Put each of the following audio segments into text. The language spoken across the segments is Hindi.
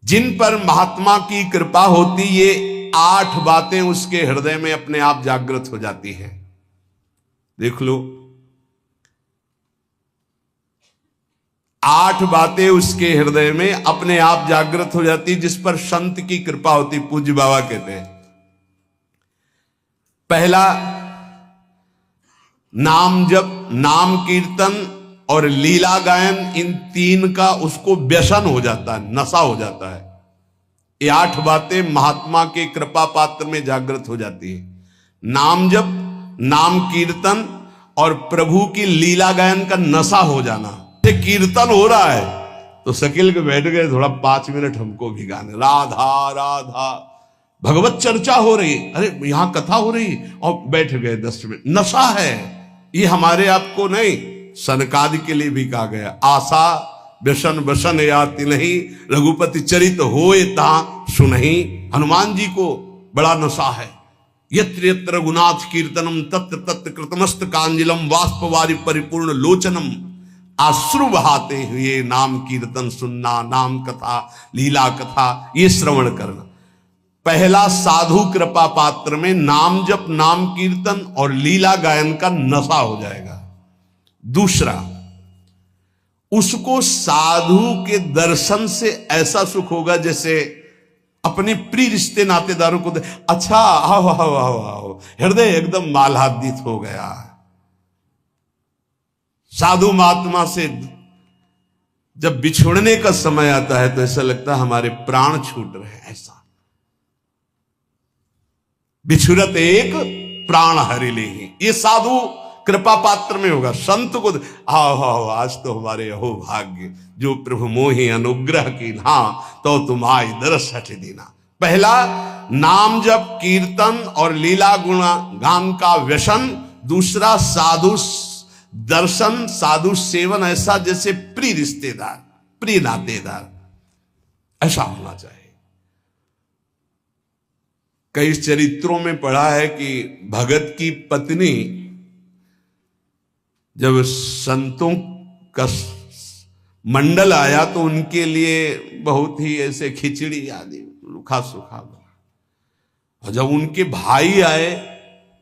जिन पर महात्मा की कृपा होती, ये 8 बातें उसके हृदय में अपने आप जागृत हो जाती हैं। देख लो, 8 बातें उसके हृदय में अपने आप जागृत हो जाती, जिस पर संत की कृपा होती। पूज्य बाबा कहते हैं, पहला, नाम जप, नाम कीर्तन और लीला गायन, इन 3 का उसको व्यसन हो जाता है, नशा हो जाता है। ये 8 बातें महात्मा के कृपा पात्र में जागृत हो जाती है। नाम जप, नाम कीर्तन और प्रभु की लीला गायन का नशा हो जाना। कीर्तन हो रहा है तो शकील के बैठ गए, थोड़ा 5 मिनट हमको भी गाने, राधा राधा, भगवत चर्चा हो रही, अरे यहां कथा हो रही, और बैठ गए 10 मिनट। नशा है ये, हमारे आपको नहीं, सनकादि के लिए भी कहा गया, आशा व्यसन वसन याति नहीं, रघुपति चरित होए ता सुनहि। हनुमान जी को बड़ा नशा है। यत्र यत्र रघुनाथ कीर्तनम तत्र तत्र कृतमस्त कांजलम वाष्पवारि परिपूर्ण लोचनम। आश्रु बहाते हुए नाम कीर्तन सुनना, नाम कथा, लीला कथा, ये श्रवण करना। पहला, साधु कृपा पात्र में नाम जप, नाम कीर्तन और लीला गायन का नशा हो जाएगा। दूसरा, उसको साधु के दर्शन से ऐसा सुख होगा जैसे अपने प्रिय रिश्ते नातेदारों को अच्छा, आओ आओ आओ आओ, हृदय एकदम मालादित हो गया। साधु महात्मा से जब बिछुड़ने का समय आता है तो ऐसा लगता है हमारे प्राण छूट रहे हैं। ऐसा बिछुरत एक प्राण हरि ले, ये साधु कृपा पात्र में होगा। संत को आओ आओ, आज तो हमारे अहो भाग्य, जो प्रभु मोहि अनुग्रह की ना, तो तुम आय दरस हट देना। पहला, नाम जप कीर्तन और लीला गुणा गान का व्यसन। दूसरा, साधु दर्शन, साधु सेवन, ऐसा जैसे प्रिय रिश्तेदार, प्रिय नातेदार, ऐसा होना चाहिए। कई चरित्रों में पढ़ा है कि भगत की पत्नी जब संतों का मंडल आया तो उनके लिए बहुत ही ऐसे खिचड़ी आदि रूखा सूखा बना, और जब उनके भाई आए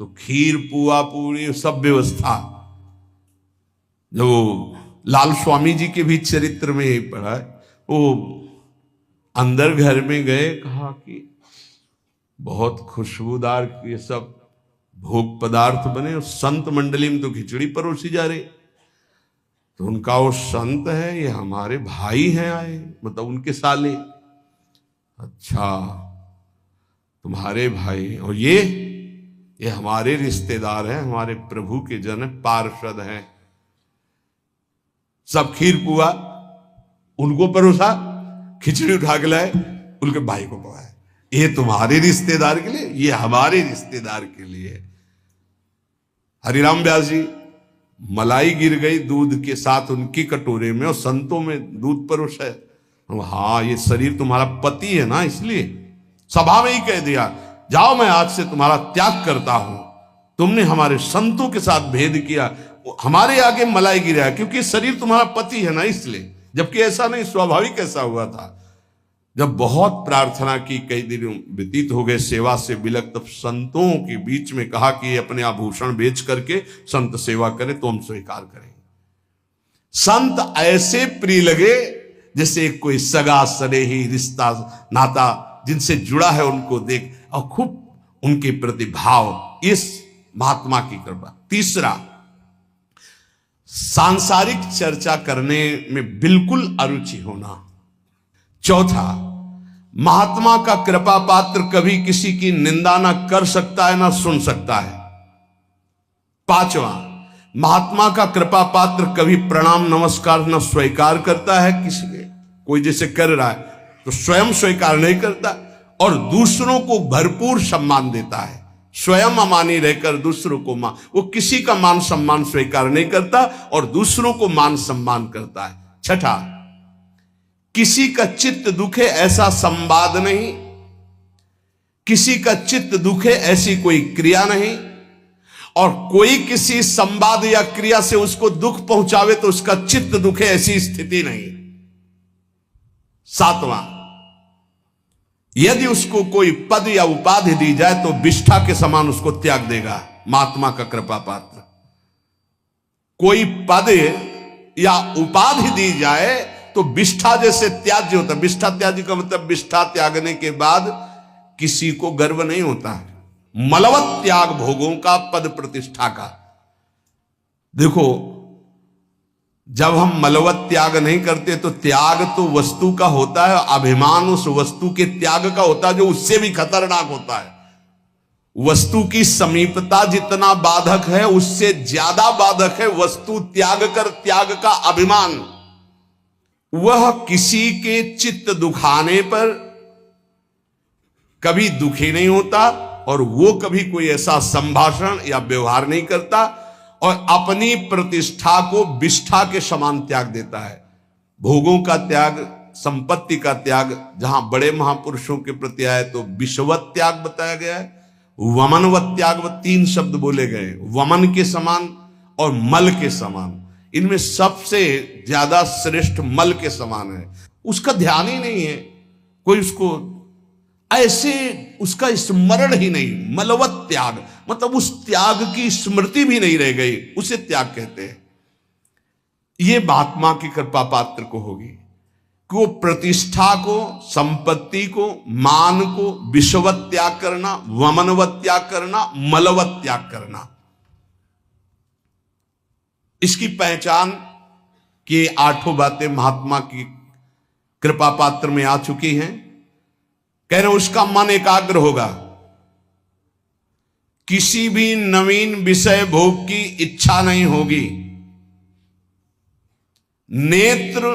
तो खीर पुआ पूरी सब व्यवस्था। जो लाल स्वामी जी के भी चरित्र में यही पढ़ा है, वो अंदर घर में गए, कहा कि बहुत खुशबूदार ये सब भोग पदार्थ बने, और संत मंडली में तो खिचड़ी परोसी जा रही। तो उनका वो संत है, ये हमारे भाई हैं आए, मतलब उनके साले। अच्छा, तुम्हारे भाई, और ये हमारे रिश्तेदार हैं, हमारे प्रभु के जन पार्षद हैं। सब खीर पुआ उनको परोसा, खिचड़ी उठा के लाए, उनके भाई को पकाया। ये तुम्हारे रिश्तेदार के लिए, ये हमारे रिश्तेदार के लिए। हरिराम व्यास जी, मलाई गिर गई दूध के साथ उनकी कटोरे में, और संतों में दूध परोसा है। हाँ, ये शरीर तुम्हारा पति है ना, इसलिए सभा में ही कह दिया, जाओ मैं आज से तुम्हारा त्याग करता हूं। तुमने हमारे संतों के साथ भेद किया, हमारे आगे मलाई गिरा, क्योंकि शरीर तुम्हारा पति है ना, इसलिए। जबकि ऐसा नहीं, स्वाभाविक ऐसा हुआ था। जब बहुत प्रार्थना की, कई दिन व्यतीत हो गए सेवा से बिलक, तब संतों के बीच में कहा कि अपने आभूषण बेच करके संत सेवा करें तो हम स्वीकार करें। संत ऐसे प्रिय लगे जैसे कोई सगा सनेही रिश्ता नाता जिनसे जुड़ा है, उनको देख और खूब उनके प्रति भाव, इस महात्मा की कृपा। तीसरा, सांसारिक चर्चा करने में बिल्कुल अरुचि होना। चौथा, महात्मा का कृपा पात्र कभी किसी की निंदा ना कर सकता है ना सुन सकता है। पांचवा, महात्मा का कृपा पात्र कभी प्रणाम नमस्कार न स्वीकार करता है किसी के, कोई जैसे कर रहा है तो स्वयं स्वीकार नहीं करता, और दूसरों को भरपूर सम्मान देता है। स्वयं अमानी रहकर दूसरों को मान, वो किसी का मान सम्मान स्वीकार नहीं करता और दूसरों को मान सम्मान करता है। छठा, किसी का चित्त दुखे ऐसा संवाद नहीं, किसी का चित्त दुखे ऐसी कोई क्रिया नहीं, और कोई किसी संवाद या क्रिया से उसको दुख पहुंचावे तो उसका चित्त दुखे ऐसी स्थिति नहीं। सातवां, यदि उसको कोई पद या उपाधि दी जाए तो विष्ठा के समान उसको त्याग देगा महात्मा का कृपा पात्र। कोई पद या उपाधि दी जाए तो विष्ठा जैसे त्याज्य होता है। विष्ठा त्याज्य का मतलब विष्ठा त्यागने के बाद किसी को गर्व नहीं होता है। मलवत त्याग भोगों का, पद प्रतिष्ठा का। देखो, जब हम मलवत त्याग नहीं करते तो त्याग तो वस्तु का होता है, अभिमान उस वस्तु के त्याग का होता है जो उससे भी खतरनाक होता है। वस्तु की समीपता जितना बाधक है उससे ज्यादा बाधक है वस्तु त्याग कर त्याग का अभिमान। वह किसी के चित्त दुखाने पर कभी दुखी नहीं होता और वो कभी कोई ऐसा संभाषण या व्यवहार नहीं करता और अपनी प्रतिष्ठा को विष्ठा के समान त्याग देता है। भोगों का त्याग, संपत्ति का त्याग जहां बड़े महापुरुषों के प्रति आए तो विषवत त्याग बताया गया है, वमनवत त्याग, तीन शब्द बोले गए, वमन के समान और मल के समान। इनमें सबसे ज्यादा श्रेष्ठ मल के समान है। उसका ध्यान ही नहीं है, कोई उसको ऐसे उसका स्मरण ही नहीं। मलवत त्याग मतलब उस त्याग की स्मृति भी नहीं रह गई, उसे त्याग कहते हैं। ये महात्मा की कृपा पात्र को होगी कि वो प्रतिष्ठा को, संपत्ति को, मान को विषवत त्याग करना, वमनवत त्याग करना, मलवत त्याग करना। इसकी पहचान कि आठों बातें महात्मा की कृपा पात्र में आ चुकी हैं। कह रहे उसका मन एकाग्र होगा, किसी भी नवीन विषय भोग की इच्छा नहीं होगी, नेत्र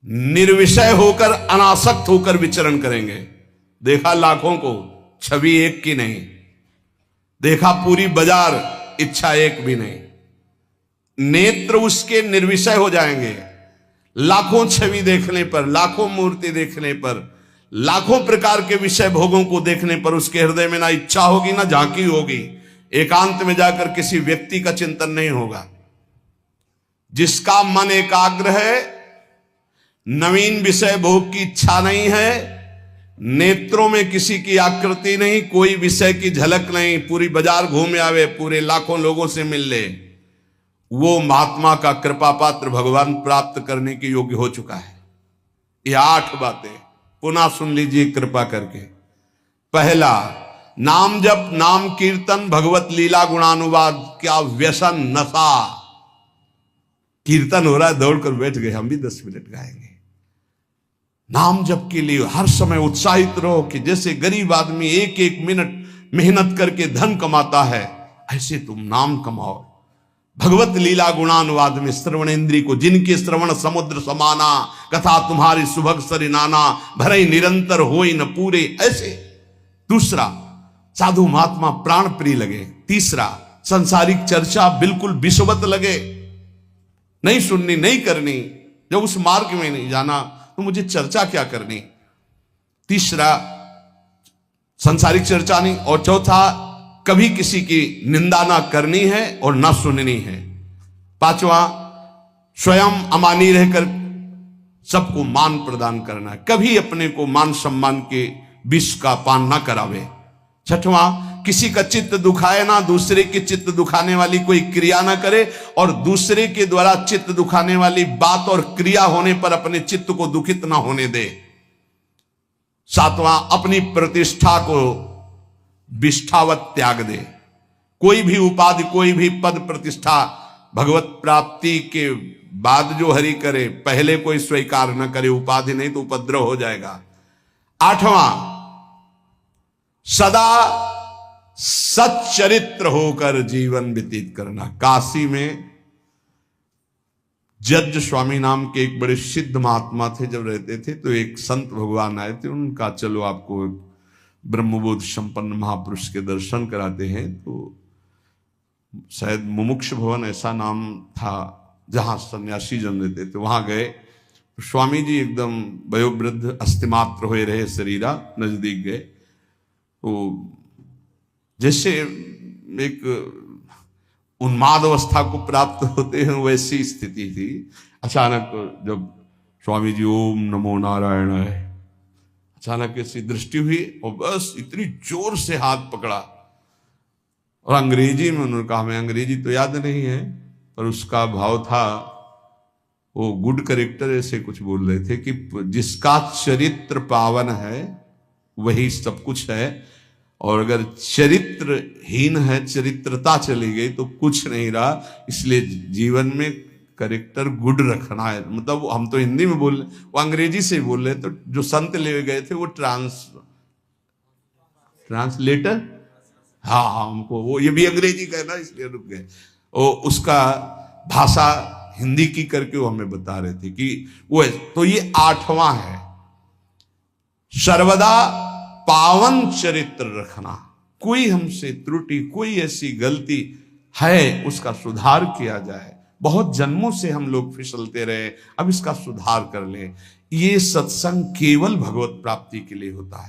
निर्विषय होकर अनासक्त होकर विचरण करेंगे। देखा लाखों को, छवि एक की नहीं, देखा पूरी बाजार, इच्छा एक भी नहीं। नेत्र उसके निर्विषय हो जाएंगे। लाखों छवि देखने पर, लाखों मूर्ति देखने पर, लाखों प्रकार के विषय भोगों को देखने पर उसके हृदय में ना इच्छा होगी ना झांकी होगी। एकांत में जाकर किसी व्यक्ति का चिंतन नहीं होगा। जिसका मन एकाग्र है, नवीन विषय भोग की इच्छा नहीं है, नेत्रों में किसी की आकृति नहीं, कोई विषय की झलक नहीं, पूरी बाजार घूम आवे, पूरे लाखों लोगों से मिल ले, वो महात्मा का कृपा पात्र भगवान प्राप्त करने के योग्य हो चुका है। ये 8 बातें पुनः सुन लीजिए कृपा करके। पहला, नाम जप, नाम कीर्तन, भगवत लीला गुणानुवाद। क्या व्यसन, नशा। कीर्तन हो रहा है, दौड़कर बैठ गए, हम भी 10 मिनट गाएंगे। नाम जप के लिए हर समय उत्साहित रहो कि जैसे गरीब आदमी एक एक मिनट मेहनत करके धन कमाता है, ऐसे तुम नाम कमाओ। भगवत लीला गुणानुवाद में श्रवण इंद्री को, जिनके श्रवण समुद्र समाना, कथा तुम्हारी सुभग सरिनाना, भरे निरंतर होई न पूरे, ऐसे। दूसरा, साधु महात्मा प्राण प्रिय लगे। तीसरा, संसारिक चर्चा बिल्कुल विषवत लगे, नहीं सुननी, नहीं करनी। जब उस मार्ग में नहीं जाना तो मुझे चर्चा क्या करनी। तीसरा, संसारिक चर्चा नहीं। और चौथा, कभी किसी की निंदा ना करनी है और ना सुननी है। पांचवा, स्वयं अमानी रहकर सबको मान प्रदान करना है, कभी अपने को मान सम्मान के विष का पान ना करावे। छठवां, किसी का चित्त दुखाए ना, दूसरे के चित्त दुखाने वाली कोई क्रिया ना करे और दूसरे के द्वारा चित्त दुखाने वाली बात और क्रिया होने पर अपने चित्त को दुखित ना होने दे। सातवां, अपनी प्रतिष्ठा को विष्ठावत त्याग दे। कोई भी उपाधि, कोई भी पद प्रतिष्ठा भगवत प्राप्ति के बाद जो हरि करे, पहले कोई स्वीकार न करे। उपाधि नहीं तो उपद्रव हो जाएगा। आठवां, सदा सच्चरित्र होकर जीवन व्यतीत करना। काशी में जज स्वामी नाम के एक बड़े सिद्ध महात्मा थे, जब रहते थे तो एक संत भगवान आए थे, उनका चलो आपको ब्रह्मबोध संपन्न महापुरुष के दर्शन कराते हैं। तो शायद मुमुक्ष भवन ऐसा नाम था जहां सन्यासी जन रहते थे, वहां गए। स्वामी जी एकदम वयोवृद्ध, अस्थिमात्र हुए रहे शरीरा, नजदीक गए तो जैसे एक उन्माद अवस्था को प्राप्त होते हैं वैसी स्थिति थी। अचानक जब स्वामी जी ओम नमो नारायण अचानक ऐसी दृष्टि हुई और बस इतनी जोर से हाथ पकड़ा, और अंग्रेजी में उन्होंने कहा, हमें अंग्रेजी तो याद नहीं है, पर उसका भाव था, वो गुड करेक्टर ऐसे कुछ बोल रहे थे कि जिसका चरित्र पावन है वही सब कुछ है, और अगर चरित्रहीन है, चरित्रता चली गई तो कुछ नहीं रहा। इसलिए जीवन में करेक्टर गुड रखना है। मतलब हम तो हिंदी में बोल रहे, वो अंग्रेजी से बोल रहे, तो जो संत ले गए थे वो ट्रांसलेटर, हाँ हमको वो ये भी अंग्रेजी का है ना, इसलिए रुक गए। वो उसका भाषा हिंदी की करके वो हमें बता रहे थे कि वो है। तो ये 8वां है, सर्वदा पावन चरित्र रखना। कोई हमसे त्रुटि, कोई ऐसी गलती है उसका सुधार किया जाए। बहुत जन्मों से हम लोग फिसलते रहे, अब इसका सुधार कर लें। ये सत्संग केवल भगवत प्राप्ति के लिए होता है।